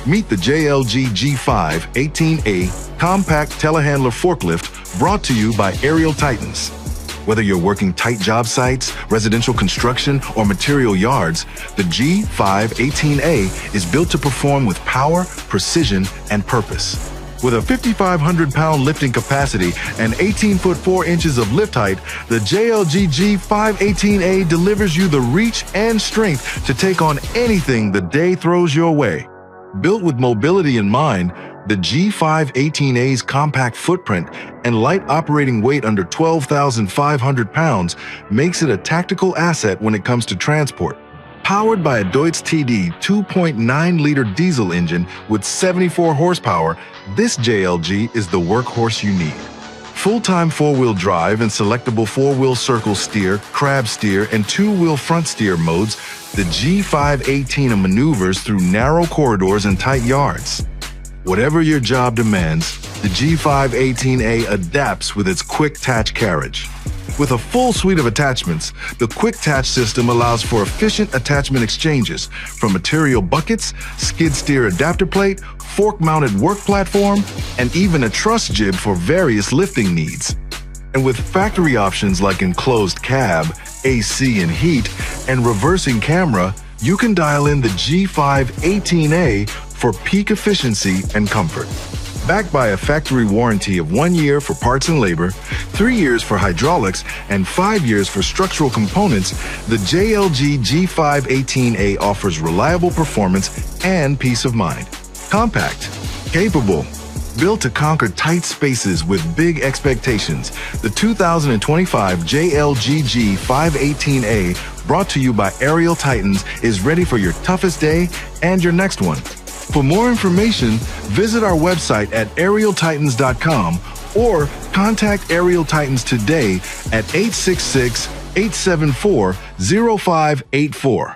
Meet the JLG G5-18A Compact Telehandler Forklift, brought to you by Aerial Titans. Whether you're working tight job sites, residential construction, or material yards, the G5-18A is built to perform with power, precision, and purpose. With a 5,500-pound lifting capacity and 18 foot 4 inches of lift height, the JLG G5-18A delivers you the reach and strength to take on anything the day throws your way. Built with mobility in mind, the G5-18A's compact footprint and light operating weight under 12,500 pounds makes it a tactical asset when it comes to transport. Powered by a Deutz TD 2.9-liter diesel engine with 74 horsepower, this JLG is the workhorse you need. Full-time four-wheel drive and selectable four-wheel circle steer, crab steer, and two-wheel front steer modes, the G5-18 maneuvers through narrow corridors and tight yards. Whatever your job demands, the G5-18A adapts with its quick-attach carriage. With a full suite of attachments, the quick-attach system allows for efficient attachment exchanges from material buckets, skid steer adapter plate, fork-mounted work platform, and even a truss jib for various lifting needs. And with factory options like enclosed cab, AC and heat, and reversing camera, you can dial in the G5-18A for peak efficiency and comfort. Backed by a factory warranty of 1 year for parts and labor, 3 years for hydraulics, and 5 years for structural components, the JLG G5-18A offers reliable performance and peace of mind. Compact, capable, built to conquer tight spaces with big expectations, the 2025 JLG G5-18A, brought to you by Aerial Titans, is ready for your toughest day and your next one. For more information, visit our website at aerialtitans.com or contact Aerial Titans today at 866-874-0584.